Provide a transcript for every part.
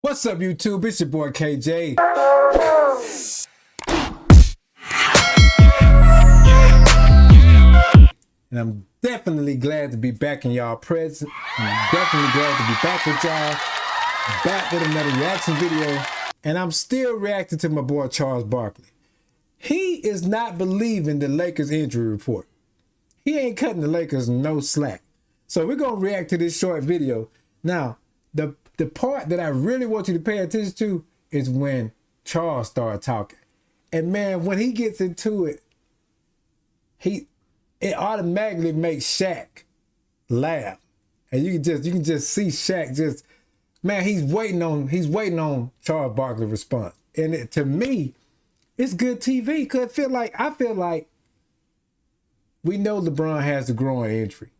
What's up, YouTube? It's your boy KJ. And I'm definitely glad to be back in y'all presence. I'm definitely glad to be back with y'all. Back with another reaction video. And I'm still reacting to my boy Charles Barkley. He is not believing the Lakers injury report. He ain't cutting the Lakers no slack. So we're going to react to this short video. Now, the part that I really want you to pay attention to is when Charles started talking. And man, when he gets into it, it automatically makes Shaq laugh. And you can just see Shaq just, man, he's waiting on Charles Barkley's response. And to me, it's good TV because I feel like we know LeBron has a growing injury,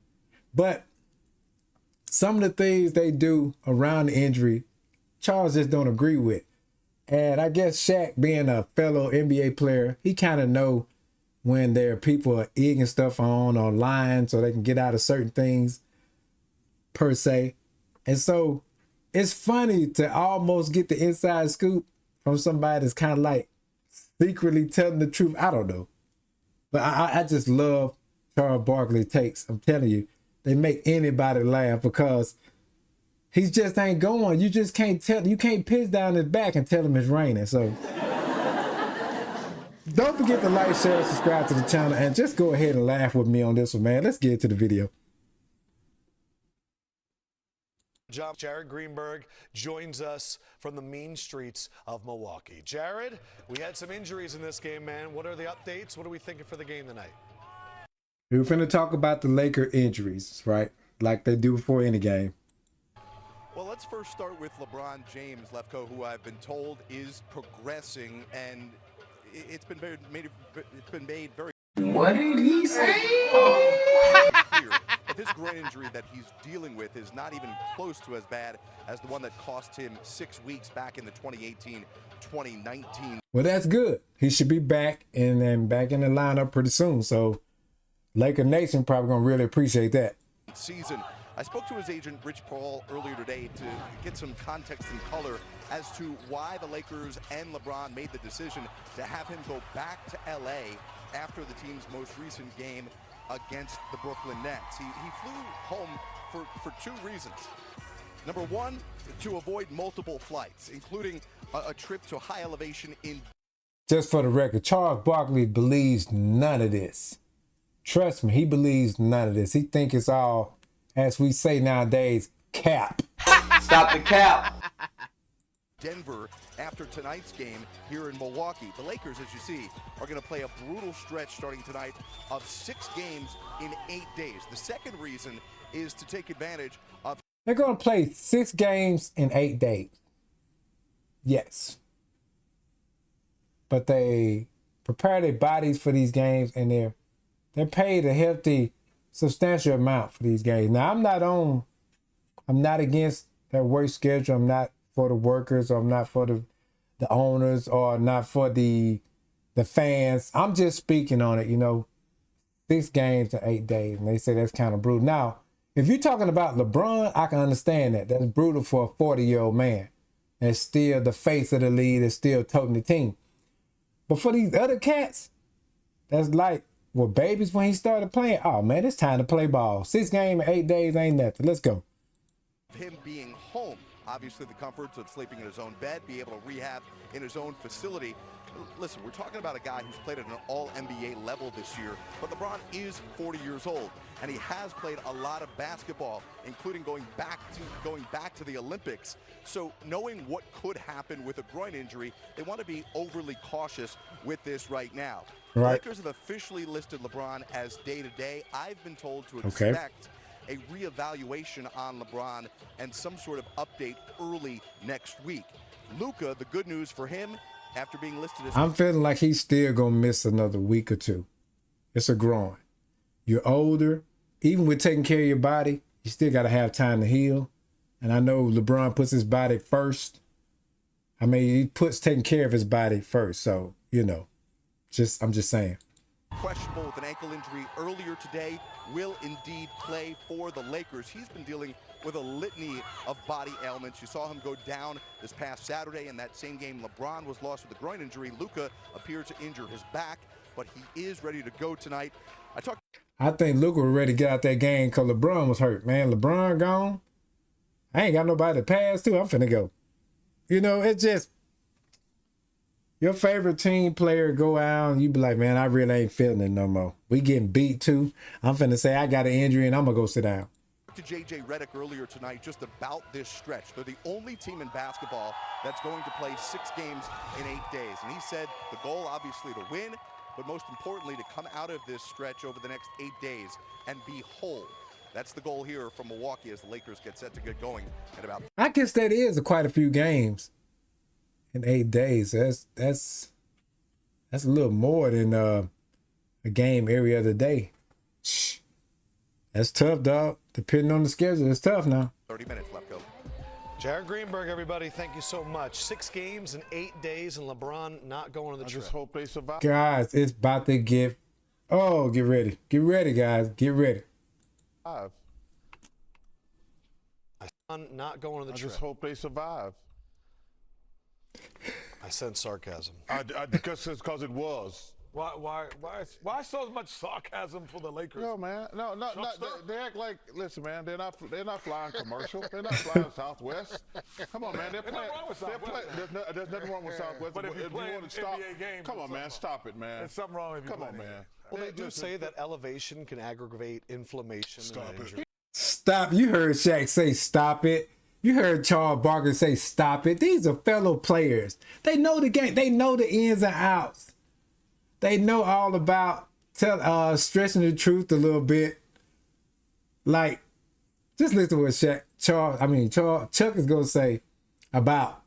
but some of the things they do around the injury, Charles just don't agree with. And I guess Shaq, being a fellow NBA player, he kind of know when there are people are egging stuff on or lying so they can get out of certain things, per se. And so it's funny to almost get the inside scoop from somebody that's kind of like secretly telling the truth. I don't know. But I just love Charles Barkley takes. I'm telling you, they make anybody laugh because he just ain't going. You just can't tell. You can't piss down his back and tell him it's raining. So don't forget to like, share, subscribe to the channel, and just go ahead and laugh with me on this one, man. Let's get into the video. Jared Greenberg joins us from the mean streets of Milwaukee. Jared, we had some injuries in this game, man. What are the updates? What are we thinking for the game tonight? We're finna talk about the Laker injuries, right? Like they do before any game. Well, let's first start with LeBron James, Lefko, who I've been told is progressing, and it's been made very. What did he say? Clear that this groin injury that he's dealing with is not even close to as bad as the one that cost him 6 weeks back in the 2018-2019. Well, that's good. He should be back and then back in the lineup pretty soon. So Laker Nation probably gonna really appreciate that. Season. I spoke to his agent, Rich Paul, earlier today to get some context and color as to why the Lakers and LeBron made the decision to have him go back to LA after the team's most recent game against the Brooklyn Nets. He flew home for two reasons. Number one, to avoid multiple flights, including a trip to high elevation in... Just for the record, Charles Barkley believes none of this. Trust me, he believes none of this. He think it's all, as we say nowadays, cap. Stop the cap. Denver after tonight's game here in Milwaukee. The Lakers, as you see, are going to play a brutal stretch starting tonight of 6 games in 8 days. The second reason is to take advantage of... They're going to play 6 games in 8 days. Yes. But they prepare their bodies for these games, and they're paid a hefty, substantial amount for these games. Now, I'm not against that work schedule. I'm not for the workers, or I'm not for the owners, or not for the fans. I'm just speaking on it, 6 games in 8 days. And they say that's kind of brutal. Now, if you're talking about LeBron, I can understand that. That's brutal for a 40-year-old man. That's still the face of the league, that's still toting the team. But for these other cats, that's like, well, babies when he started playing, oh man, it's time to play ball. 6 games in 8 days ain't nothing. Let's go. Him being home, obviously the comforts of sleeping in his own bed, be able to rehab in his own facility. Listen, we're talking about a guy who's played at an all-NBA level this year, but LeBron is 40 years old, and he has played a lot of basketball, including going back to the Olympics. So knowing what could happen with a groin injury, they want to be overly cautious with this right now. Right. The Lakers have officially listed LeBron as day-to-day. I've been told to expect a reevaluation on LeBron and some sort of update early next week. Luka, the good news for him, after being listed as... I'm feeling like he's still going to miss another week or two. It's a groin. You're older. Even with taking care of your body, you still got to have time to heal. And I know LeBron puts his body first. I mean, he puts taking care of his body first. So, I'm just saying. Questionable with an ankle injury earlier today, will indeed play for the Lakers. He's been dealing with a litany of body ailments. You saw him go down this past Saturday. In that same game, LeBron was lost with a groin injury. Luka appeared to injure his back, but he is ready to go tonight. I think Luka was ready to get out that game because LeBron was hurt, man. LeBron gone. I ain't got nobody to pass to. I'm finna go. You know, it's just your favorite team player go out and you be like, man, I really ain't feeling it no more. We getting beat too. I'm finna say I got an injury and I'm gonna go sit down. To JJ Redick earlier tonight just about this stretch. They're the only team in basketball that's going to play 6 games in 8 days. And he said the goal obviously to win, but most importantly to come out of this stretch over the next 8 days and be whole. That's the goal here from Milwaukee as the Lakers get set to get going at about. I guess that is quite a few games in 8 days. That's a little more than a game every other day. Shh. That's tough, dog. Depending on the schedule, it's tough now. 30 minutes left, go. Jared Greenberg, everybody, thank you so much. 6 games in 8 days, and LeBron not going on the trip. I just hope they survive. Guys, it's about to get. Oh, get ready. Get ready, guys. Get ready. My son not going on the trip. I just hope they survive. I sense sarcasm. Because it was. Why so much sarcasm for the Lakers? No, man. No. They act like, listen, man. They're not flying commercial. They're not flying Southwest. Come on, man. They're playing. There's nothing wrong with Southwest. But if you want to stop, NBA games, come on, man. Stop it, man. There's something wrong with you. Come on, man. Well, they do say that elevation can aggravate inflammation. Stop it. Stop. You heard Shaq say stop it. You heard Charles Barkley say stop it. These are fellow players. They know the game. They know the ins and outs. They know all about stretching the truth a little bit. Like, just listen to what Chuck is going to say about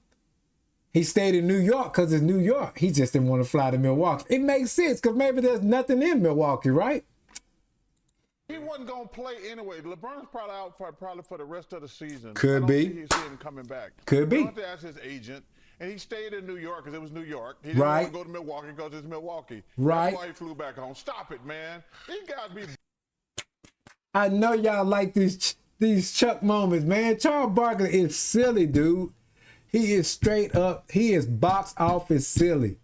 he stayed in New York because it's New York. He just didn't want to fly to Milwaukee. It makes sense because maybe there's nothing in Milwaukee, right? He wasn't going to play anyway. LeBron's probably out for the rest of the season. Could be. He's him coming back. Could be. I have to ask his agent. And he stayed in New York because it was New York. He didn't want to go to Milwaukee because it's Milwaukee. Right. That's why he flew back home. Stop it, man. These guys be. I know y'all like these Chuck moments, man. Charles Barkley is silly, dude. He is straight up. He is box office silly.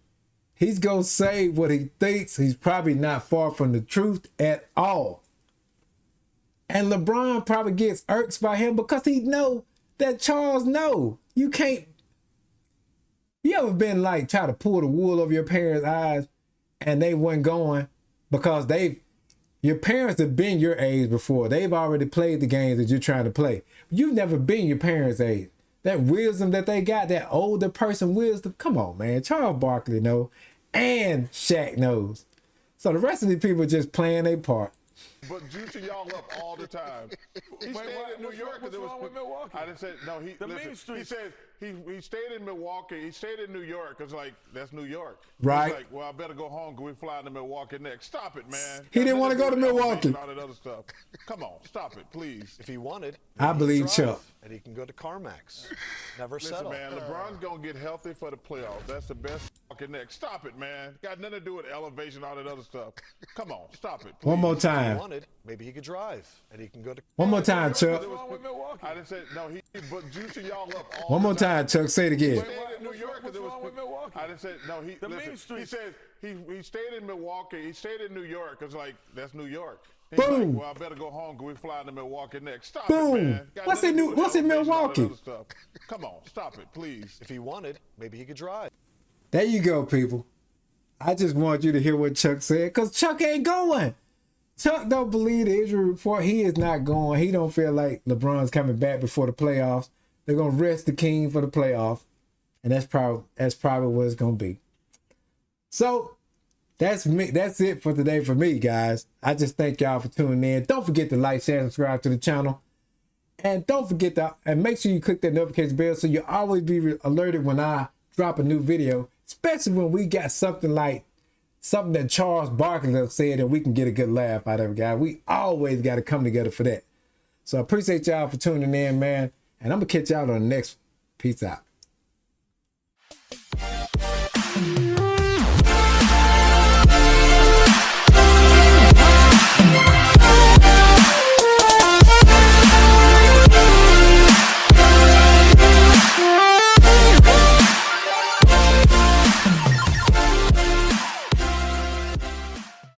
He's going to say what he thinks. He's probably not far from the truth at all. And LeBron probably gets irked by him because he know that Charles know. You can't. You ever been like try to pull the wool over your parents' eyes and they wasn't going because your parents have been your age before. They've already played the games that you're trying to play. You've never been your parents' age. That wisdom that they got, that older person wisdom, come on, man. Charles Barkley knows and Shaq knows. So the rest of these people are just playing their part. But juicing y'all up all the time. He stayed in New York because it was with Milwaukee. I didn't say no. Main Street. He said he stayed in Milwaukee. He stayed in New York because that's New York. Right. He's like, well, I better go home because we're flying to Milwaukee next. Stop it, man. He didn't want to go to Milwaukee. All that other stuff. Come on, stop it, please. If he wanted, I believe Chuck. And he can go to CarMax. Never Listen, settle. man, LeBron's gonna get healthy for the playoffs. That's the best fucking next. Stop it, man. Got nothing to do with elevation, all that other stuff. Come on, stop it. Please. One more If time. he wanted, maybe he could drive, and he can go to. One more time, Chuck. I didn't say no. But juicing y'all up all One more time, Chuck. Say it again. He stayed in New York because it was with Milwaukee? I didn't say no. Main Street. He said he stayed in Milwaukee. He stayed in New York because that's New York. He's Boom. Like, well, I better go home because we're flying to Milwaukee next. Stop Boom. it, man. Got What's nothing in to do with what's in elevation, all that Milwaukee? other stuff. Come on, stop it, please. If he wanted, maybe he could drive. There you go, people. I just want you to hear what Chuck said because Chuck ain't going. Chuck don't believe the injury report. He is not going. He don't feel like LeBron's coming back before the playoffs. They're gonna rest the king for the playoffs, and that's probably what it's gonna be. So that's me. That's it for today for me, guys. I just thank y'all for tuning in. Don't forget to like, share, and subscribe to the channel, and don't forget and make sure you click that notification bell so you'll always be alerted when I drop a new video, especially when we got something that Charles Barkley have said and we can get a good laugh out of it, guys. We always got to come together for that. So I appreciate y'all for tuning in, man. And I'm going to catch y'all on the next one. Peace out.